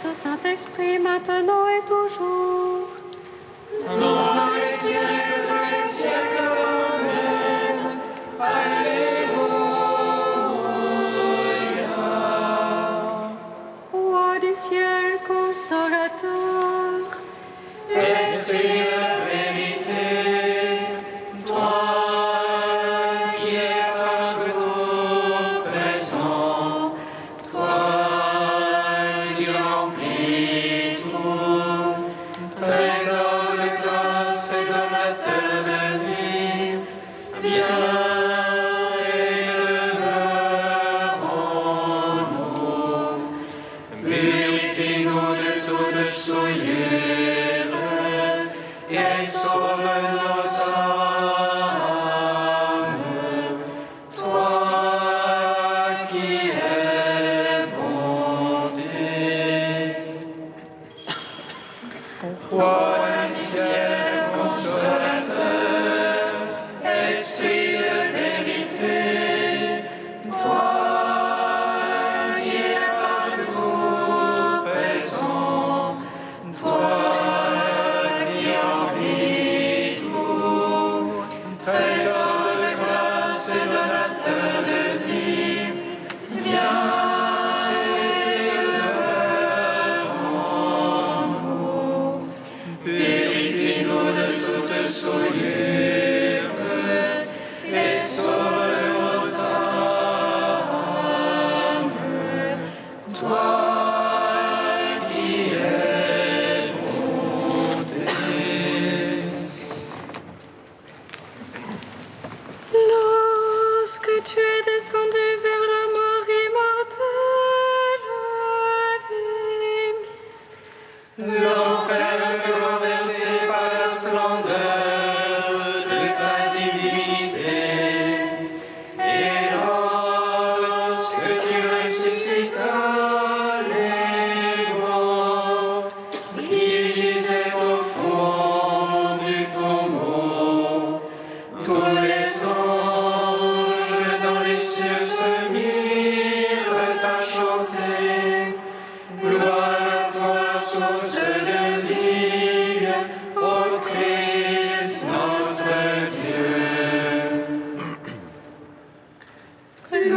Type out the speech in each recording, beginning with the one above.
grâce au Saint-Esprit, maintenant et toujours. Dans les siècles des siècles. Amen. Alléluia. Roi du ciel, consolateur, Esprit de vérité, toi qui es partout présent, toi qui remplis tout, trésor de grâce et donateur de vie, viens et demeure en nous. Purifie-nous de toute souillure et sauve nos âmes. Toi qui es bonté. Roi du ciel, consolateur, Esprit de vérité, toi qui es partout présent, toi qui remplis tout, trésor de grâce et donateur de vie, viens et demeure en nous. Purifie-nous de toute souillure et sauve nos âmes. Toi qui es bonté. lorsque tu es descendu vers la mort immortelle, L'enfer fut renversé par la splendeur de ta divinité. Et lorsque tu ressuscitas les morts qui gisaient au fond du tombeau, tous les anges dans les cieux se mirent à chanter. Gloire à toi, source de vie, ô Christ notre Dieu.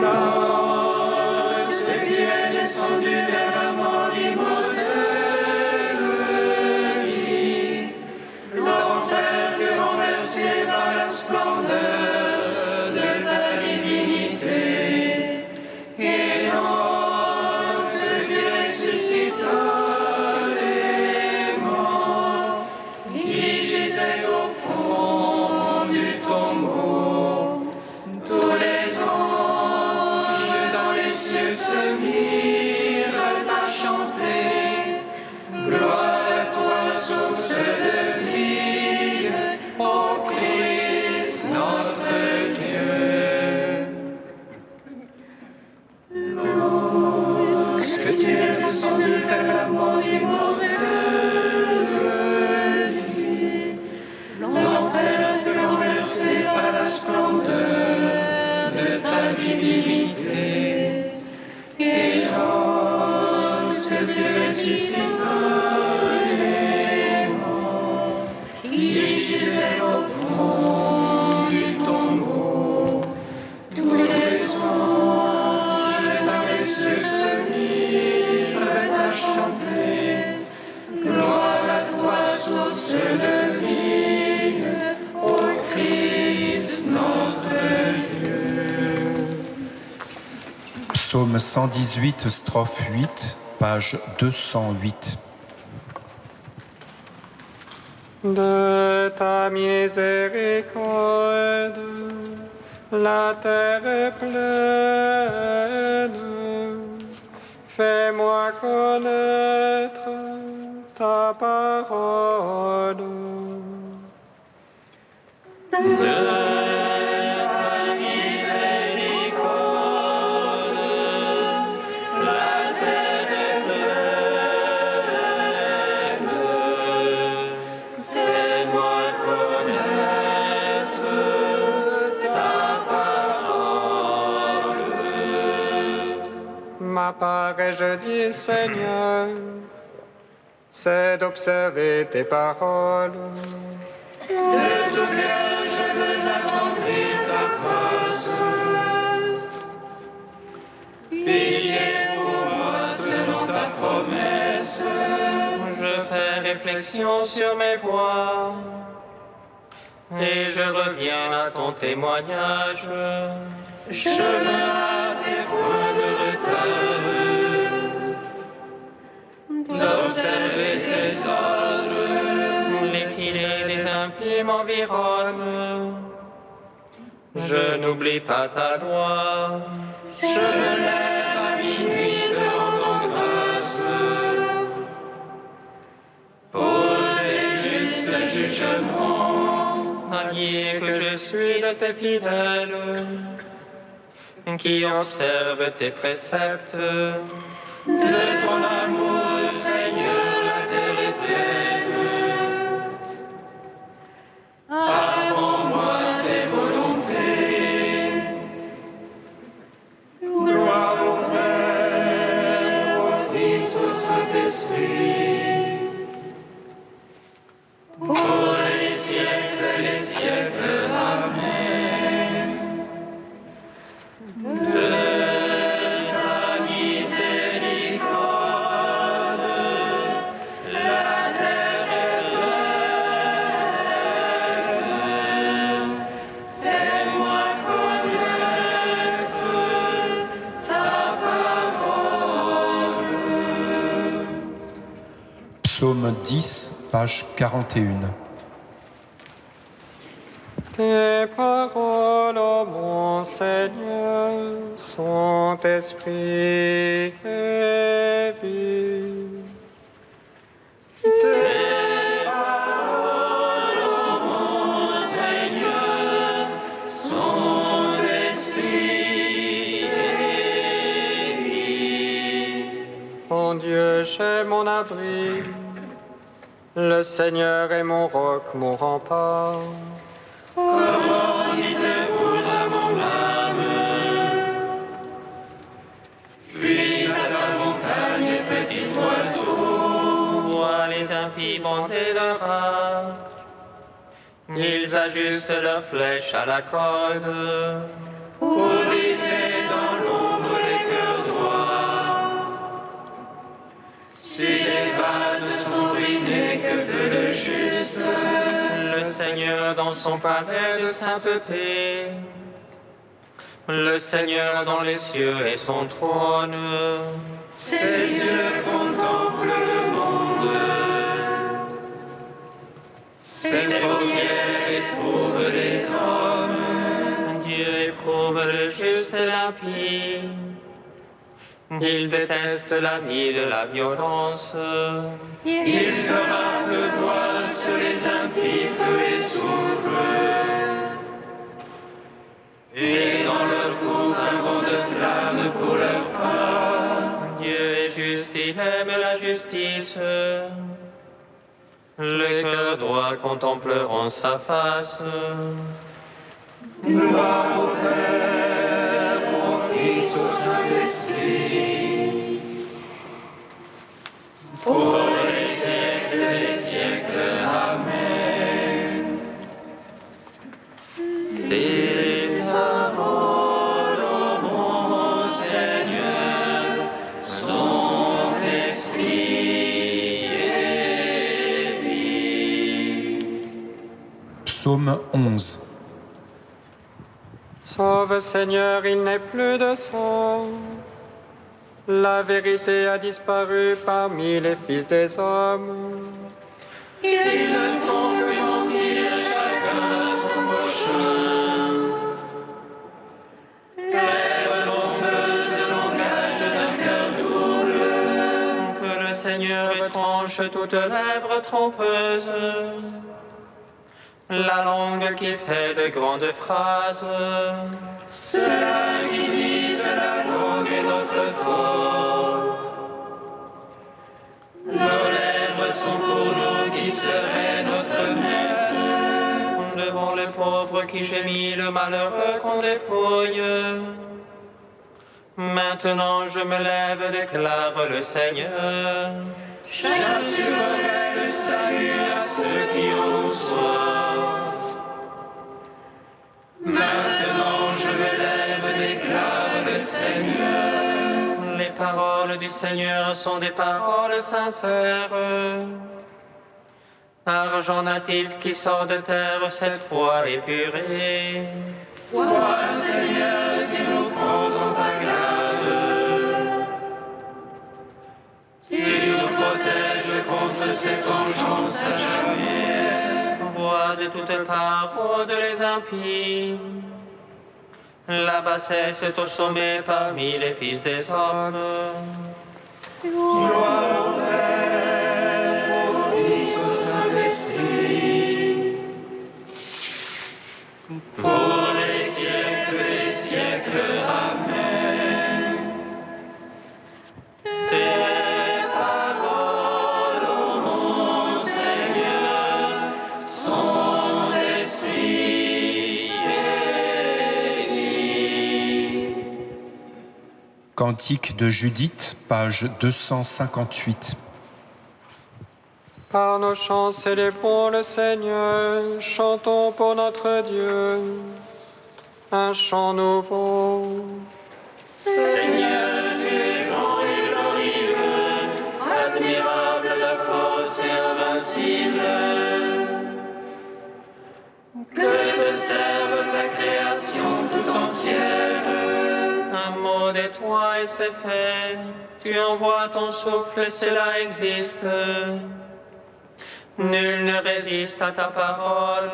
Lorsque tu es descendu vers la mort immortelle, l'enfer fut renversé par la splendeur de ta divinité. Et lorsque tu ressuscitas les morts qui gisaient au fond du tombeau, tous les anges dans les cieux se mirent à chanter. Gloire à toi, source de vie, ô Christ notre Dieu. Lorsque tu es descendu vers la mort immortelle, l'enfer fut renversé par la splendeur de ta divinité. Et lorsque tu ressuscitas les morts qui gisaient au fond du tombeau, tous les anges dans les cieux se mirent à chanter. Gloire à toi, source de vie, ô Christ notre Dieu. Psaume 118, strophe 8, page 208. De ta miséricorde, la terre est pleine. Fais-moi connaître ta parole. Ma part et je dis, Seigneur, c'est d'observer tes paroles. De tout cœur, je veux attendrir ta force. Pitié pour moi selon ta promesse. Je fais réflexion sur mes voies et je reviens à ton témoignage. Je me hâte et point de retard d'observer tes ordres. Les filets des impies m'environnent. Je n'oublie pas ta loi. Je me lève à minuit te rendant grâce pour tes justes jugements. Allié que je suis de tes fidèles, qui observent tes préceptes. De ton amour, Seigneur, la terre est pleine. Apprends-moi tes volontés. Gloire au Père, au Fils, au Saint-Esprit. Pour les siècles, Amen. De ta miséricorde, la terre est pleine. Fais-moi connaître ta parole. Psaume 10, page 41. Tes paroles, ô mon Seigneur, sont esprit et vie. Son esprit et vie. Mon Dieu, j'ai mon abri. Le Seigneur est mon roc, mon rempart. Comment dites-vous à mon âme? Puis à ta montagne, petit oiseau. Vois les impies bander leur arc. Ils ajustent leurs flèches à la corde. Pour viser dans l'ombre les cœurs droits. Si les bases sont ruinées, que peut le juste? Le Seigneur dans son palais de sainteté. Le Seigneur dans les cieux et son trône. Ses yeux contemplent le monde. Ses paupières éprouvent les hommes. Dieu éprouve le juste et l'impie. Il déteste l'ami de la violence. Il fera pleuvoir sur les impies feu et soufre. Et dans leur coupe un vent de flamme pour leur part. Dieu est juste, il aime la justice. Les cœurs droits contempleront sa face. Gloire au Père, au Fils, au Saint-Esprit. Pour les siècles, Amen. Tes paroles, ô mon Seigneur, sont esprit et vie. Psaume 11. Sauve Seigneur, il n'est plus de sang. La vérité a disparu parmi les fils des hommes. Ils ne font que mentir chacun son prochain. Lèvres honteuses, langage d'un cœur double. que le Seigneur étrange toute lèvre trompeuse. La langue qui fait de grandes phrases. Ceux-là qui disent la langue est notre fort. Nos lèvres sont pour nous qui serait notre maître. Devant le pauvre qui gémit, le malheureux qu'on dépouille. Maintenant je me lève, déclare le Seigneur. J'assurerai le salut à ceux qui en ont soif. Maintenant je me lève, déclare le Seigneur. Les paroles du Seigneur sont des paroles sincères. Argent natif qui sort de terre, cette fois épurée. Toi, Seigneur, tu nous prends en ta garde. Tu nous protèges contre cette vengeance à jamais. Voix de toutes parts rôdent les impies. La bassesse est au sommet parmi les fils des hommes. Gloire au Père, au Fils, au Saint-Esprit. Pour les siècles des siècles. Amen. Tes paroles, ô mon Seigneur, sont esprit et vie. Cantique de Judith, page 258. Par nos chants, célébrons le Seigneur, chantons pour notre Dieu un chant nouveau. Seigneur, tu es grand et glorieux, admirable de force et invincible. Que te serve ta création tout entière. Un mot de toi et c'est fait. Tu envoies ton souffle et cela existe. Nul ne résiste à ta parole.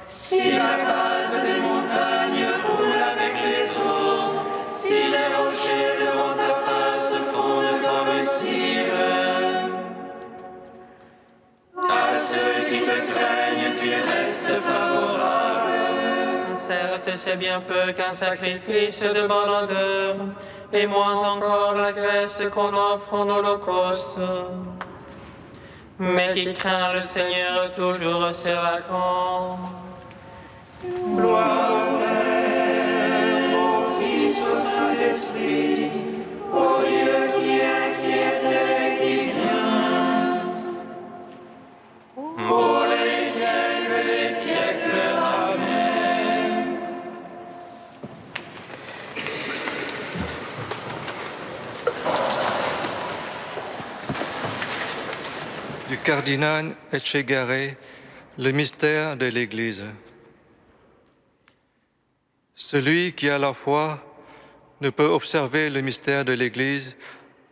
Si la base des montagnes roule avec les eaux, si les rochers devant ta face fondent combustibles, à ceux qui te craignent, tu restes favorable. Certes, c'est bien peu qu'un sacrifice de bonne odeur, et moins encore la graisse qu'on offre en holocauste. Mais qui craint le Seigneur toujours sera grand. Gloire au Père, au Fils, au Saint-Esprit, au Dieu qui est, qui était, qui vient, pour les siècles des siècles. Amen. Du cardinal Etchegaray, le mystère de l'Église. Celui qui à la fois ne peut observer le mystère de l'Église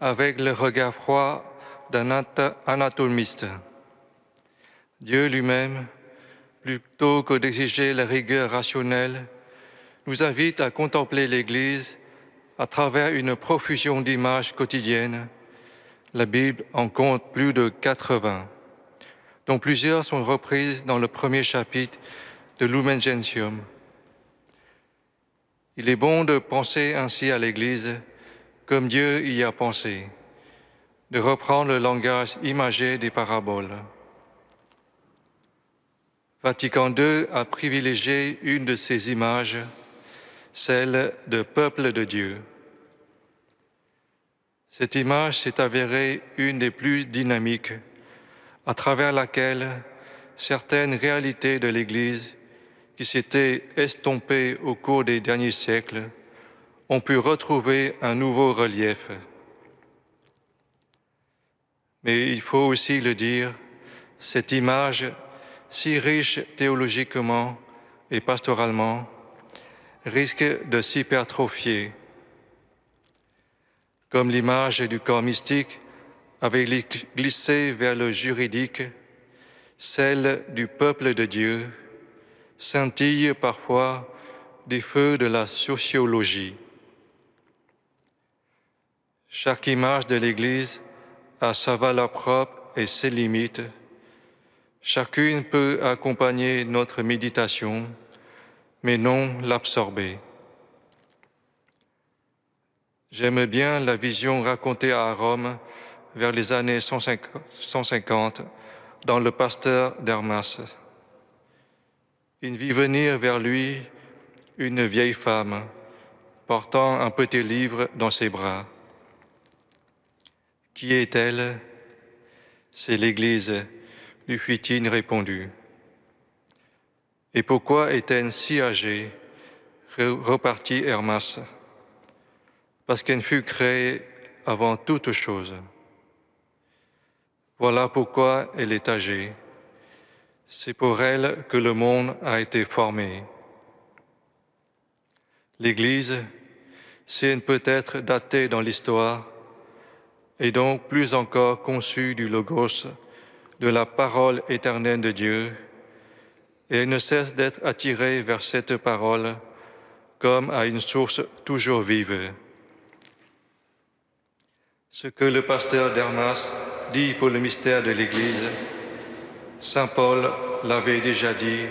avec le regard froid d'un anatomiste. Dieu lui-même, plutôt que d'exiger la rigueur rationnelle, nous invite à contempler l'Église à travers une profusion d'images quotidiennes. La Bible en compte plus de 80, dont plusieurs sont reprises dans le premier chapitre de Lumen Gentium. Il est bon de penser ainsi à l'Église comme Dieu y a pensé, de reprendre le langage imagé des paraboles. Vatican II a privilégié une de ces images, celle de peuple de Dieu. Cette image s'est avérée une des plus dynamiques, à travers laquelle certaines réalités de l'Église qui s'étaient estompées au cours des derniers siècles ont pu retrouver un nouveau relief. Mais il faut aussi le dire, cette image, si riche théologiquement et pastoralement, risque de s'hypertrophier. Comme l'image du corps mystique avait glissé vers le juridique, celle du peuple de Dieu scintille parfois des feux de la sociologie. Chaque image de l'Église a sa valeur propre et ses limites. Chacune peut accompagner notre méditation, mais non l'absorber. J'aime bien la vision racontée à Rome vers les années 150 dans Le Pasteur d'Hermas. Il vit venir vers lui une vieille femme portant un petit livre dans ses bras. Qui est-elle? C'est l'Église, lui fit-il répondu. Et pourquoi est-elle si âgée, repartit Hermas? Parce qu'elle fut créée avant toute chose. Voilà pourquoi elle est âgée. C'est pour elle que le monde a été formé. L'Église, si elle peut être datée dans l'histoire, est donc plus encore conçue du Logos, de la parole éternelle de Dieu, et elle ne cesse d'être attirée vers cette parole comme à une source toujours vive. Ce que le pasteur d'Hermas dit pour le mystère de l'Église, saint Paul l'avait déjà dit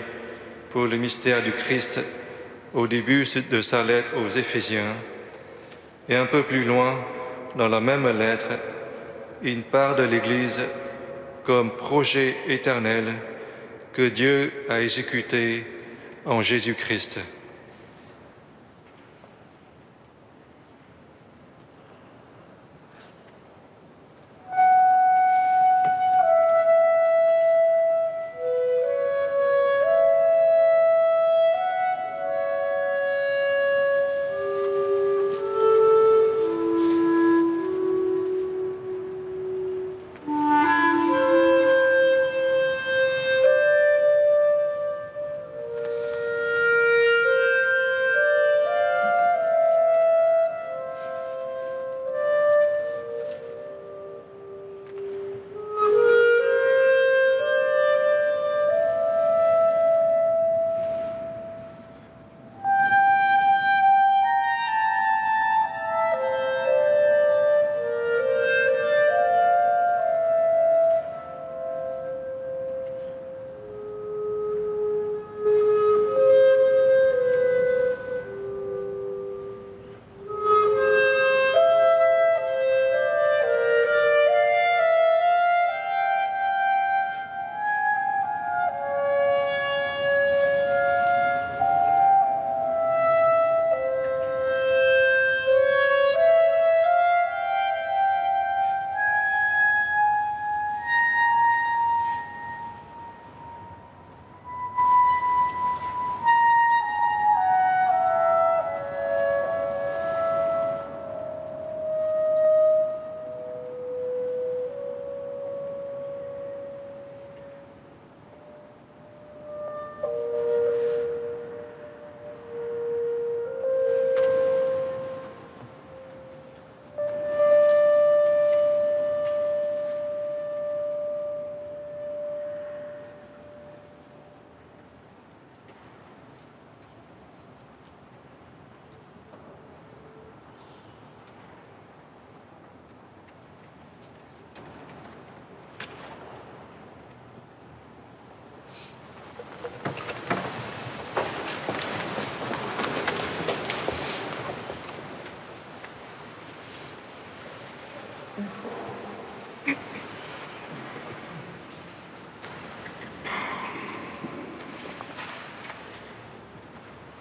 pour le mystère du Christ au début de sa lettre aux Éphésiens, et un peu plus loin, dans la même lettre, il parle de l'Église comme projet éternel que Dieu a exécuté en Jésus-Christ.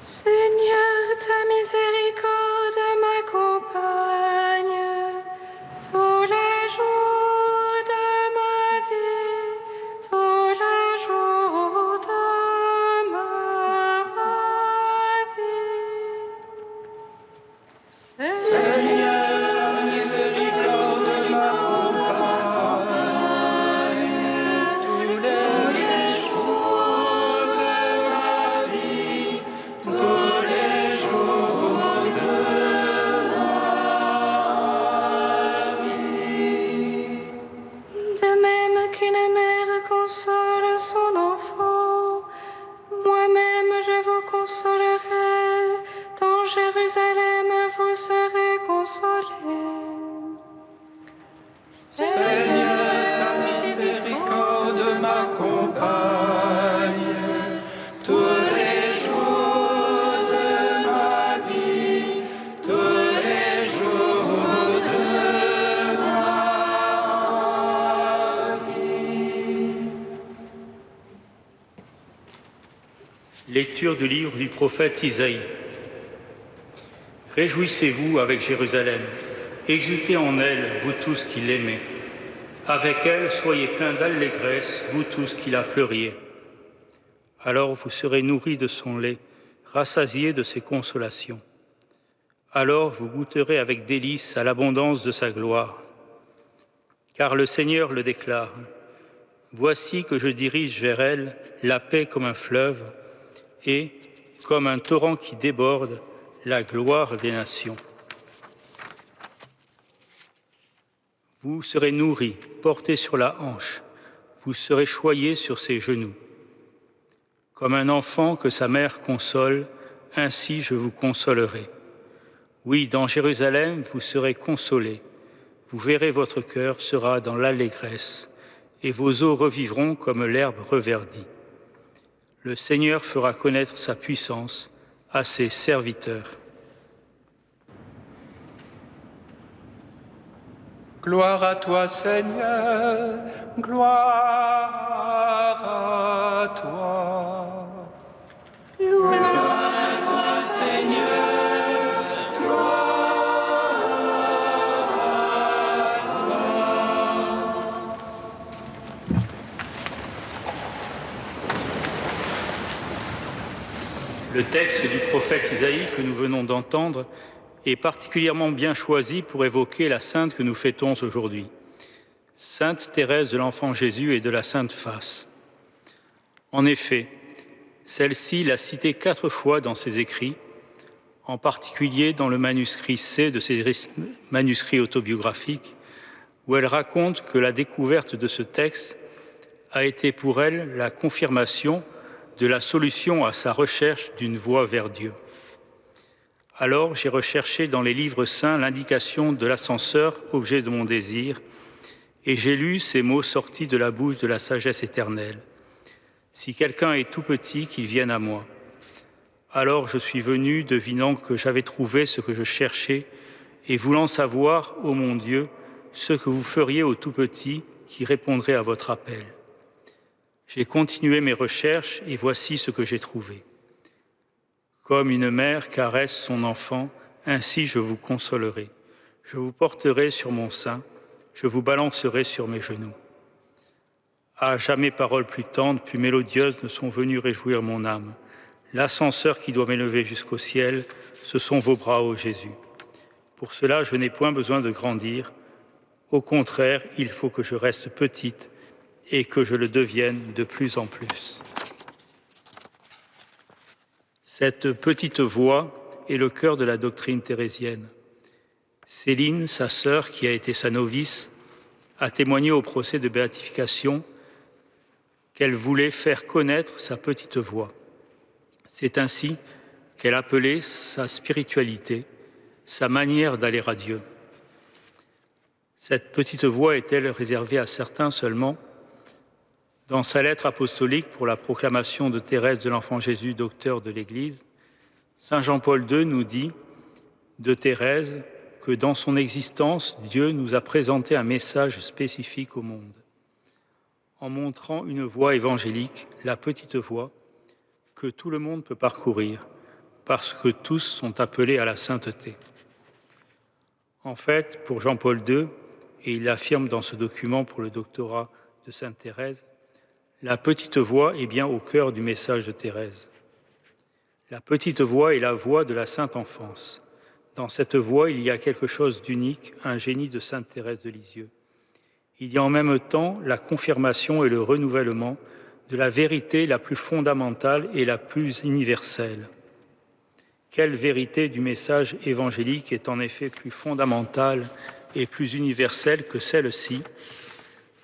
Seigneur, ta miséricorde m'accompagne tous les jours de ma vie, tous les jours de ma vie. Seigneur, ta miséricorde m'accompagne tous les jours de ma vie, tous les jours de ma vie. De même qu'une mère console son enfant, moi-même je vous consolerai. Dans Jérusalem, vous serez consolés. Seigneur, ta miséricorde m'accompagne tous les jours de ma vie, tous les jours de ma vie. Lecture du livre du prophète Isaïe. Réjouissez-vous avec Jérusalem, exultez en elle, vous tous qui l'aimez. Avec elle, soyez pleins d'allégresse, vous tous qui la pleuriez. Alors vous serez nourris de son lait, rassasiés de ses consolations. Alors vous goûterez avec délice à l'abondance de sa gloire. Car le Seigneur le déclare, « Voici que je dirige vers elle la paix comme un fleuve et, comme un torrent qui déborde, la gloire des nations. » Vous serez nourris, portés sur la hanche, vous serez choyés sur ses genoux. Comme un enfant que sa mère console, ainsi je vous consolerai. Oui, dans Jérusalem, vous serez consolés. Vous verrez votre cœur sera dans l'allégresse, et vos os revivront comme l'herbe reverdie. Le Seigneur fera connaître sa puissance à ses serviteurs. Gloire à toi, Seigneur, gloire à toi. Gloire à toi, Seigneur, gloire à toi. Le texte du prophète Isaïe que nous venons d'entendre est particulièrement bien choisi pour évoquer la sainte que nous fêtons aujourd'hui, Sainte Thérèse de l'Enfant Jésus et de la Sainte Face. En effet, celle-ci l'a citée 4 fois dans ses écrits, en particulier dans le manuscrit C de ses manuscrits autobiographiques, où elle raconte que la découverte de ce texte a été pour elle la confirmation de la solution à sa recherche d'une voie vers Dieu. Alors j'ai recherché dans les livres saints l'indication de l'ascenseur, objet de mon désir, et j'ai lu ces mots sortis de la bouche de la sagesse éternelle. Si quelqu'un est tout petit, qu'il vienne à moi. Alors je suis venu, devinant que j'avais trouvé ce que je cherchais, et voulant savoir, ô mon Dieu, ce que vous feriez au tout petit qui répondrait à votre appel. J'ai continué mes recherches, et voici ce que j'ai trouvé. Comme une mère caresse son enfant, ainsi je vous consolerai. Je vous porterai sur mon sein, je vous balancerai sur mes genoux. Ah, jamais paroles plus tendres, plus mélodieuses ne sont venues réjouir mon âme. L'ascenseur qui doit m'élever jusqu'au ciel, ce sont vos bras, ô Jésus. Pour cela, je n'ai point besoin de grandir. Au contraire, il faut que je reste petite et que je le devienne de plus en plus. Cette petite voix est le cœur de la doctrine thérésienne. Céline, sa sœur, qui a été sa novice, a témoigné au procès de béatification qu'elle voulait faire connaître sa petite voix. C'est ainsi qu'elle appelait sa spiritualité, sa manière d'aller à Dieu. Cette petite voix est-elle réservée à certains seulement ? Dans sa lettre apostolique pour la proclamation de Thérèse de l'Enfant Jésus, docteur de l'Église, saint Jean-Paul II nous dit de Thérèse que dans son existence, Dieu nous a présenté un message spécifique au monde, en montrant une voie évangélique, la petite voie, que tout le monde peut parcourir, parce que tous sont appelés à la sainteté. En fait, pour Jean-Paul II, et il l'affirme dans ce document pour le doctorat de Sainte Thérèse, la petite voix est bien au cœur du message de Thérèse. La petite voix est la voix de la sainte enfance. Dans cette voix, il y a quelque chose d'unique, un génie de Sainte Thérèse de Lisieux. Il y a en même temps la confirmation et le renouvellement de la vérité la plus fondamentale et la plus universelle. Quelle vérité du message évangélique est en effet plus fondamentale et plus universelle que celle-ci ?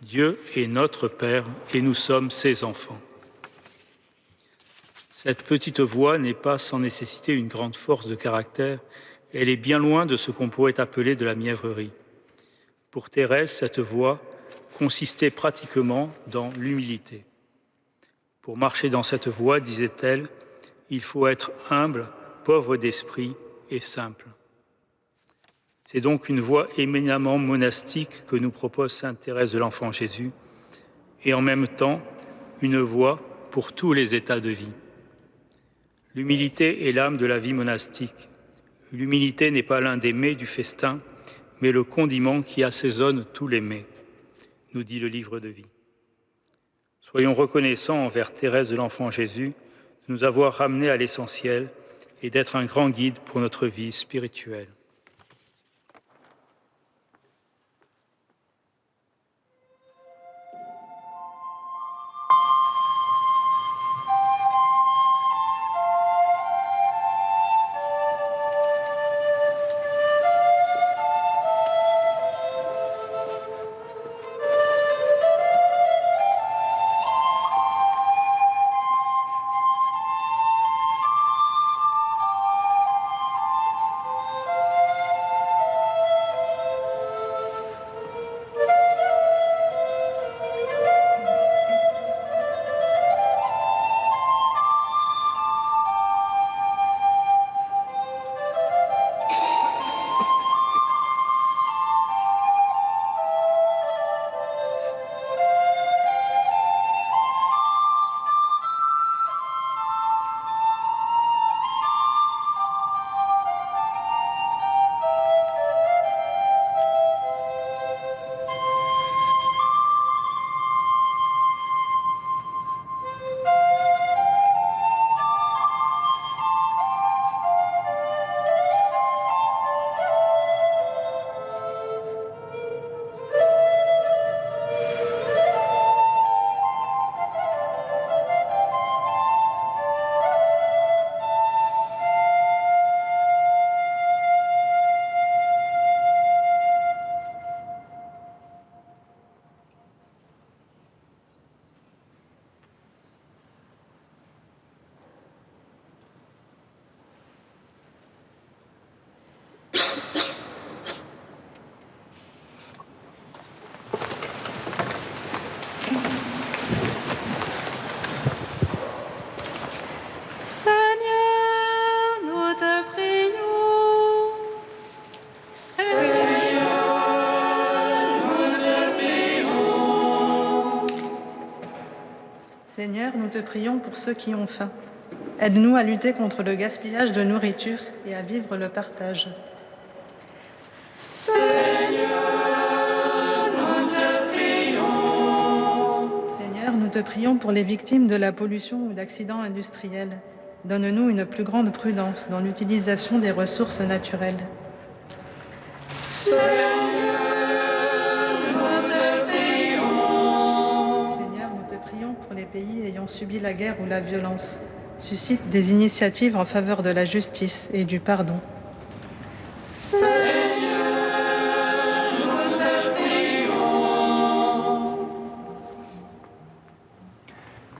Dieu est notre Père et nous sommes ses enfants. Cette petite voix n'est pas sans nécessiter une grande force de caractère, elle est bien loin de ce qu'on pourrait appeler de la mièvrerie. Pour Thérèse, cette voix consistait pratiquement dans l'humilité. Pour marcher dans cette voie, disait-elle, il faut être humble, pauvre d'esprit et simple. C'est donc une voie éminemment monastique que nous propose sainte Thérèse de l'Enfant Jésus, et en même temps une voie pour tous les états de vie. L'humilité est l'âme de la vie monastique. L'humilité n'est pas l'un des mets du festin, mais le condiment qui assaisonne tous les mets. nous dit le livre de vie. Soyons reconnaissants envers Thérèse de l'Enfant Jésus de nous avoir ramenés à l'essentiel et d'être un grand guide pour notre vie spirituelle. Seigneur, nous te prions pour ceux qui ont faim. Aide-nous à lutter contre le gaspillage de nourriture et à vivre le partage. Seigneur, nous te prions. Seigneur, nous te prions pour les victimes de la pollution ou d'accidents industriels. Donne-nous une plus grande prudence dans l'utilisation des ressources naturelles. Seigneur, nous te prions. Seigneur, nous te prions pour les pays ayant subi la guerre ou la violence. Suscite des initiatives en faveur de la justice et du pardon. Seigneur, nous te prions.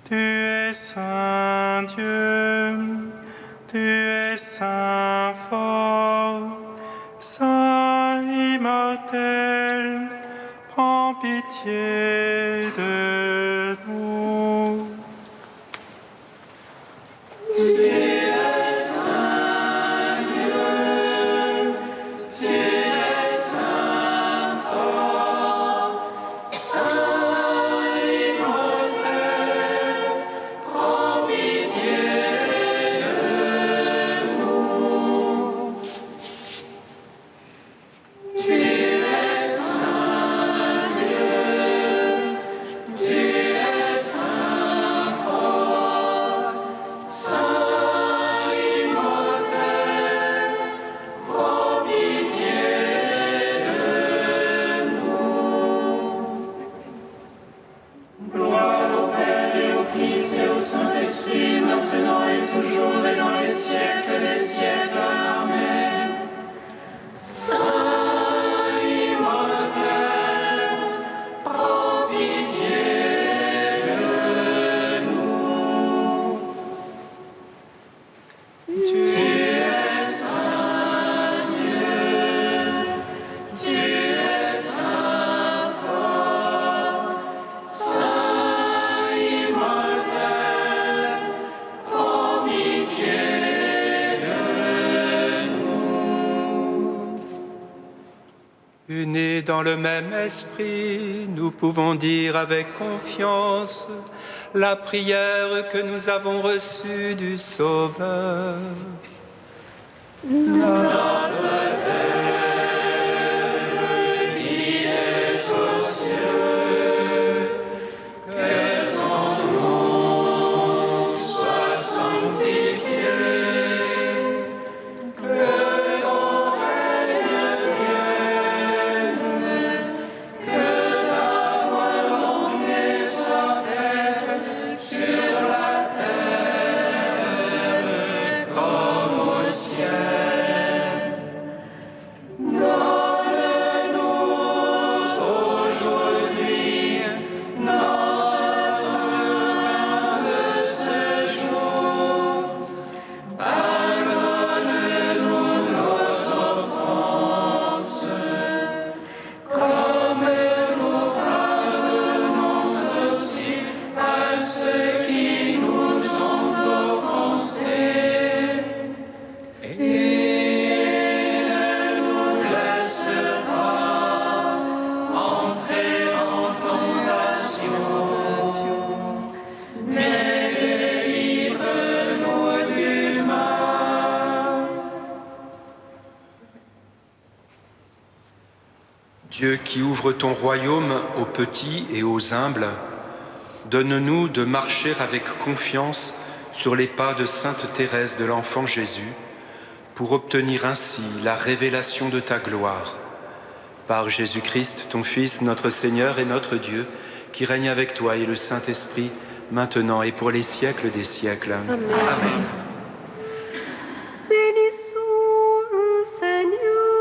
Tu es saint Dieu, tu es saint fort, saint immortel, prends pitié de nous. Tu es saint Dieu, tu es saint fort, saint immortel, prends pitié de nous. Tu es saint Dieu, tu es saint fort, saint immortel, prends pitié de nous. Gloire au Père et au Fils et au Saint-Esprit, maintenant et toujours et dans les siècles des siècles. Amen. Saint immortel, prends pitié de nous. Tu es saint Dieu, tu es saint fort, saint immortel, prends pitié de nous. Unis dans le même esprit, nous pouvons dire avec confiance la prière que nous avons reçue du Sauveur. Qui est aux cieux, Dieu qui ouvre ton royaume aux petits et aux humbles, donne-nous de marcher avec confiance sur les pas de Sainte Thérèse de l'Enfant Jésus, pour obtenir ainsi la révélation de ta gloire. Par Jésus-Christ, ton Fils, notre Seigneur et notre Dieu, qui règne avec toi et le Saint-Esprit, maintenant et pour les siècles des siècles. Amen. Amen. Bénissons le Seigneur.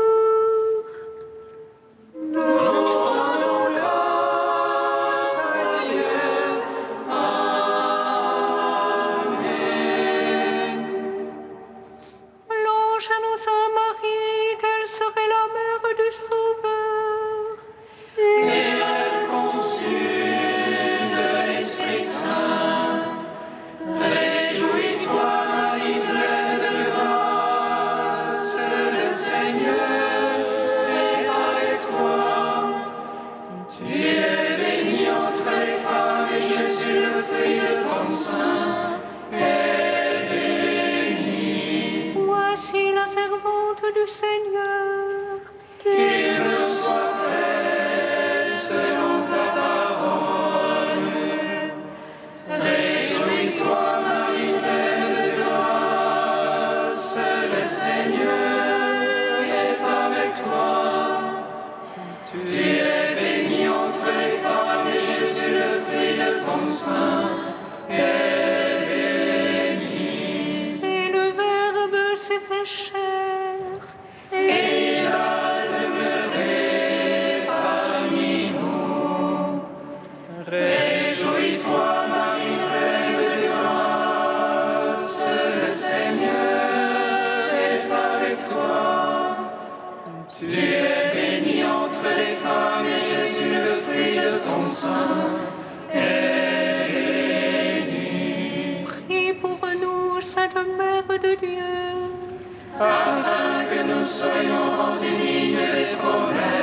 Afin que nous soyons rendus dignes des promesses